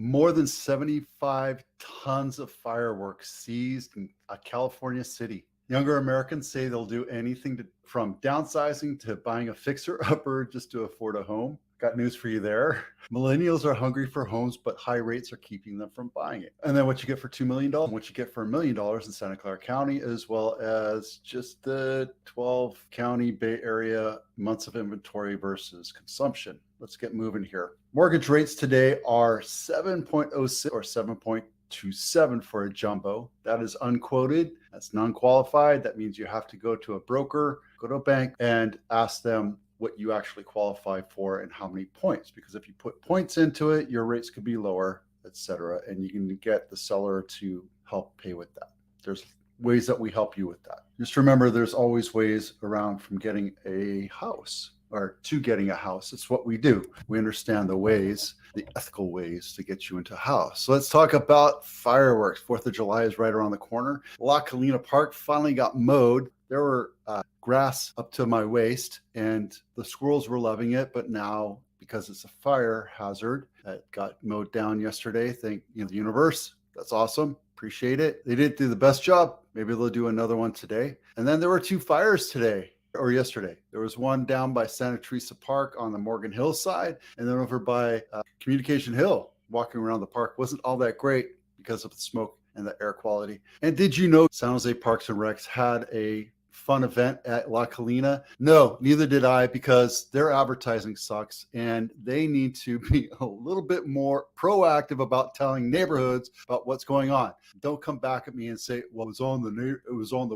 More than 75 tons of fireworks seized in a California city. Younger Americans say they'll do anything from downsizing to buying a fixer-upper just to afford a home. Got news for you there. Millennials are hungry for homes, but high rates are keeping them from buying it. And then what you get for $2 million, what you get for $1 million in Santa Clara County, as well as just the 12 county Bay Area months of inventory versus consumption. Let's get moving here. Mortgage rates today are 7.06 or 7.27 for a jumbo. That is unquoted. That's non-qualified. That means you have to go to a broker, go to a bank, and ask them what you actually qualify for and how many points. Because if you put points into it, your rates could be lower, etc. And you can get the seller to help pay with that. There's ways that we help you with that. Just remember, there's always ways around from getting a house or to getting a house. It's what we do. We understand the ways, the ethical ways to get you into a house. So let's talk about fireworks. 4th of July is right around the corner. La Colina Park finally got mowed. There were grass up to my waist and the squirrels were loving it. But now, because it's a fire hazard, it got mowed down yesterday. Thank the universe. That's awesome. Appreciate it. They didn't do the best job. Maybe they'll do another one today. And then there were 2 fires today. Or yesterday. There was one down by Santa Teresa Park on the Morgan Hill side, and then over by Communication Hill. Walking around the park wasn't all that great because of the smoke and the air quality. And did you know San Jose Parks and Recs had a fun event at La Colina? No, neither did I, because their advertising sucks and they need to be a little bit more proactive about telling neighborhoods about what's going on. Don't come back at me and say, well, it was on the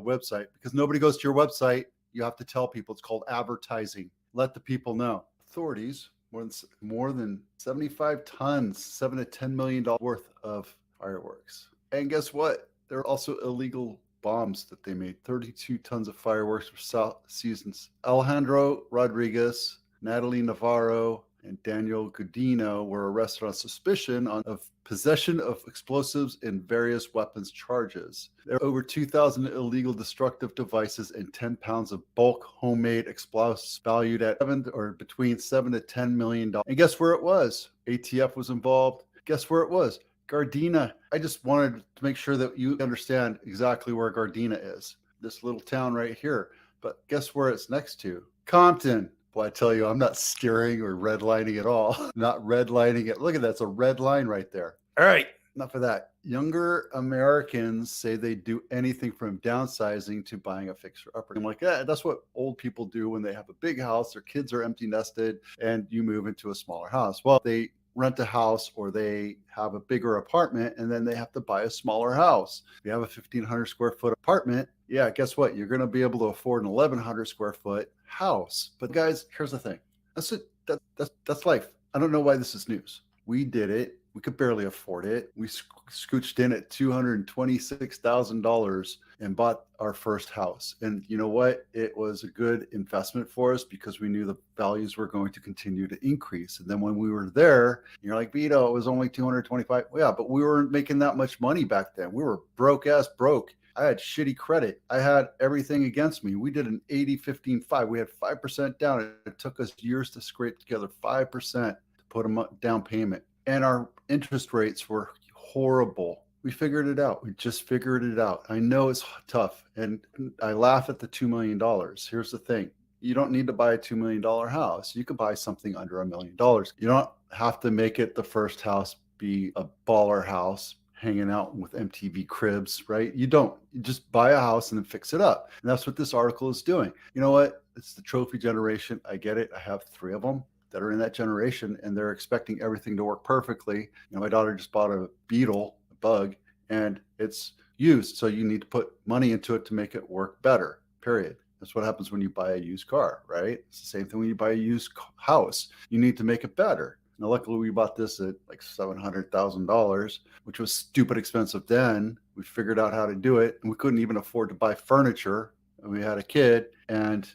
website, because nobody goes to your website. You have to tell people. It's called advertising. Let the people know. Authorities, more than 75 tons, $7 to $10 million worth of fireworks. And guess what? There are also illegal bombs that they made. 32 tons of fireworks for seasons. Alejandro Rodriguez, Natalie Navarro, and Daniel Godino were arrested on suspicion of possession of explosives and various weapons charges. There are over 2,000 illegal destructive devices and 10 pounds of bulk homemade explosives valued at between $7 to $10 million. And guess where it was? ATF was involved. Guess where it was? Gardena. I just wanted to make sure that you understand exactly where Gardena is. This little town right here. But guess where it's next to? Compton. Well, I tell you, I'm not steering or redlining at all. Not redlining it. Look at that. It's a red line right there. All right. Enough of that. Younger Americans say they do anything from downsizing to buying a fixer-upper. I'm like, yeah, that's what old people do when they have a big house, their kids are empty nested, and you move into a smaller house. Well, they rent a house or they have a bigger apartment and then they have to buy a smaller house. If you have a 1,500 square foot apartment, yeah, guess what? You're going to be able to afford an 1,100 square foot house. But guys, here's the thing. That's it. That's life. I don't know why this is news. We did it. We could barely afford it. We scooched in at $226,000 and bought our first house. And you know what? It was a good investment for us because we knew the values were going to continue to increase. And then when we were there, you're like, Vito, it was only 225. Well, yeah, but we weren't making that much money back then. We were broke. I had shitty credit. I had everything against me. We did an 80-15-5. We had 5% down. It took us years to scrape together 5% to put a down payment. And our interest rates were horrible. We figured it out. We just figured it out. I know it's tough. And I laugh at the $2 million. Here's the thing. You don't need to buy a $2 million house. You could buy something under $1 million. You don't have to make it the first house be a baller house hanging out with MTV Cribs, right? You don't. You just buy a house and then fix it up. And that's what this article is doing. You know what? It's the trophy generation. I get it. I have 3 of them that are in that generation, and they're expecting everything to work perfectly. You know, my daughter just bought a bug, and it's used. So you need to put money into it to make it work better, period. That's what happens when you buy a used car, right? It's the same thing when you buy a used house. You need to make it better. Now, luckily, we bought this at like $700,000, which was stupid expensive then. We figured out how to do it, and we couldn't even afford to buy furniture. And we had a kid, and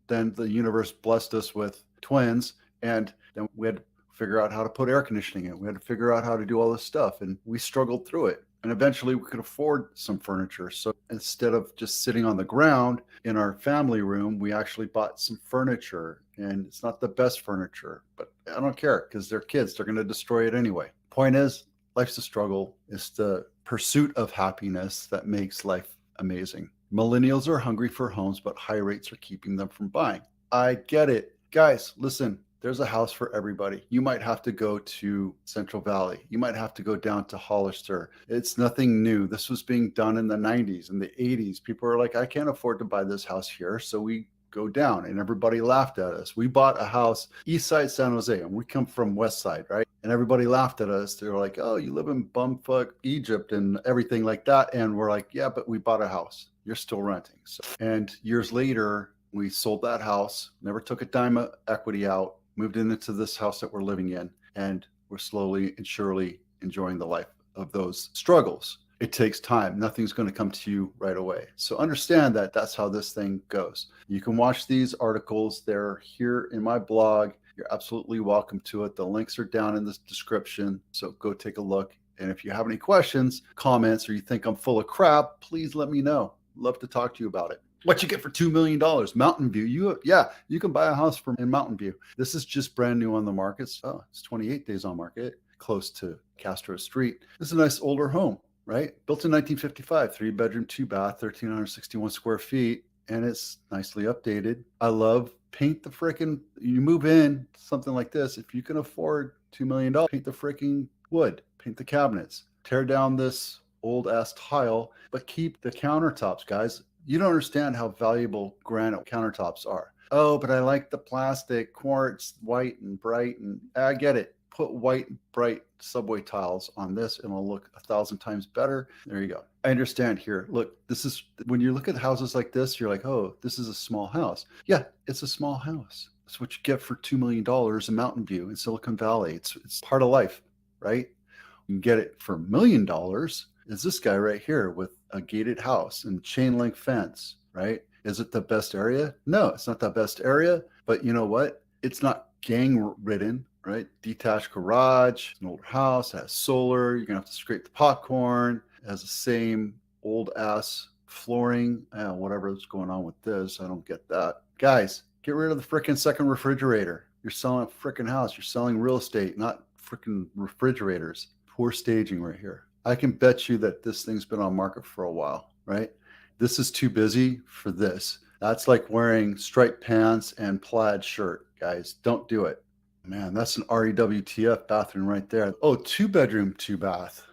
then the universe blessed us with twins, and then we had to figure out how to put air conditioning in. We had to figure out how to do all this stuff, and we struggled through it. And eventually we could afford some furniture. So instead of just sitting on the ground in our family room, we actually bought some furniture. And it's not the best furniture, but I don't care because they're kids. They're going to destroy it anyway. Point is, life's a struggle. It's the pursuit of happiness that makes life amazing. Millennials are hungry for homes, but high rates are keeping them from buying. I get it. Guys, listen, there's a house for everybody. You might have to go to Central Valley. You might have to go down to Hollister. It's nothing new. This was being done in the 90s and the 80s. People are like, I can't afford to buy this house here. So we go down, and everybody laughed at us. We bought a house east side San Jose, and we come from west side, right? And everybody laughed at us. They were like, oh, you live in bumfuck Egypt and everything like that. And we're like, yeah, but we bought a house. You're still renting. So, and years later, we sold that house, never took a dime of equity out, moved into this house that we're living in, and we're slowly and surely enjoying the life of those struggles. It takes time. Nothing's going to come to you right away. So understand that that's how this thing goes. You can watch these articles. They're here in my blog. You're absolutely welcome to it. The links are down in the description. So go take a look. And if you have any questions, comments, or you think I'm full of crap, please let me know. Love to talk to you about it. What you get for $2 million, Mountain View. You can buy a house in Mountain View. This is just brand new on the market. Oh, it's 28 days on market, close to Castro Street. This is a nice older home, right? Built in 1955, 3-bedroom, 2-bath, 1,361 square feet, and it's nicely updated. I love paint the frickin', you move in, something like this, if you can afford $2 million, paint the frickin' wood, paint the cabinets, tear down this old ass tile, but keep the countertops, guys. You don't understand how valuable granite countertops are. Oh, but I like the plastic, quartz, white and bright, and I get it. Put white and bright subway tiles on this and it'll look 1,000 times better. There you go. I understand here. Look, this is, when you look at houses like this, you're like, oh, this is a small house. Yeah, it's a small house. That's what you get for $2 million in Mountain View in Silicon Valley. It's part of life, right? You can get it for $1 million. Is this guy right here with a gated house and chain link fence, right? Is it the best area? No, it's not the best area, but you know what? It's not gang ridden, right? Detached garage, an older house, it has solar. You're gonna have to scrape the popcorn. It has the same old ass flooring. Whatever is going on with this, I don't get that. Guys, get rid of the freaking second refrigerator. You're selling a freaking house. You're selling real estate, not freaking refrigerators. Poor staging right here. I can bet you that this thing's been on market for a while, right? This is too busy for this. That's like wearing striped pants and plaid shirt, guys. Don't do it. Man, that's an REWTF bathroom right there. Oh, 2-bedroom, 2-bath,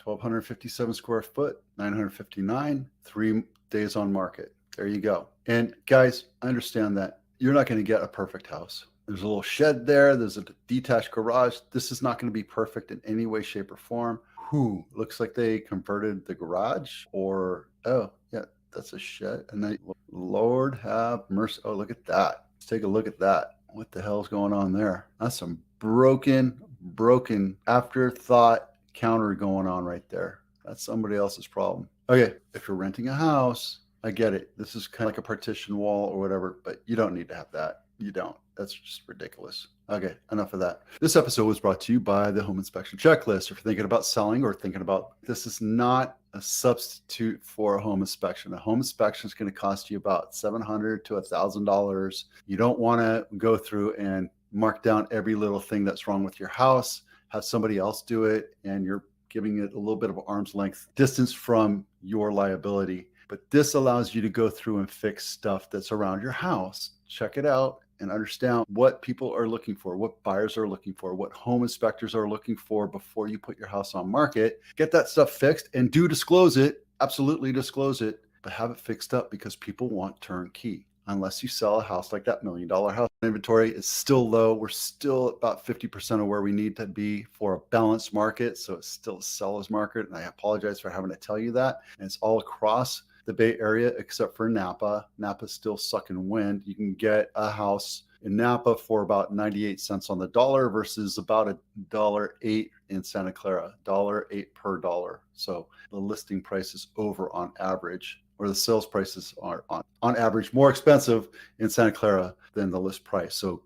1,257 square foot, 959, 3 days on market. There you go. And guys, I understand that you're not going to get a perfect house. There's a little shed there. There's a detached garage. This is not going to be perfect in any way, shape, or form. Looks like they converted the garage, or, oh, yeah, that's a shed. And then, Lord have mercy. Oh, look at that. Let's take a look at that. What the hell's going on there? That's some broken afterthought counter going on right there. That's somebody else's problem. Okay, if you're renting a house, I get it. This is kind of like a partition wall or whatever, but you don't need to have that. You don't. That's just ridiculous. Okay, enough of that. This episode was brought to you by the Home Inspection Checklist. If you're thinking about selling or thinking about, this is not a substitute for a home inspection. A home inspection is going to cost you about $700 to $1,000. You don't want to go through and mark down every little thing that's wrong with your house, have somebody else do it, and you're giving it a little bit of arm's length distance from your liability. But this allows you to go through and fix stuff that's around your house. Check it out and understand what people are looking for, what buyers are looking for, what home inspectors are looking for before you put your house on market. Get that stuff fixed and do disclose it. Absolutely disclose it, but have it fixed up, because people want turnkey. Unless you sell a house like that $1 million house. Inventory is still low. We're still about 50% of where we need to be for a balanced market. So it's still a seller's market. And I apologize for having to tell you that. And it's all across the Bay Area except for Napa. Napa's still sucking wind. You can get a house in Napa for about 98 cents on the dollar versus about $1.08 in Santa Clara, $1.08 per dollar. So the listing price is over on average, or the sales prices are on average more expensive in Santa Clara than the list price. So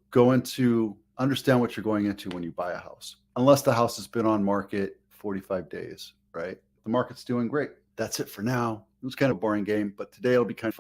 understand what you're going into when you buy a house, unless the house has been on market 45 days, right? The market's doing great. That's it for now. It was kind of a boring game, but today it'll be kind of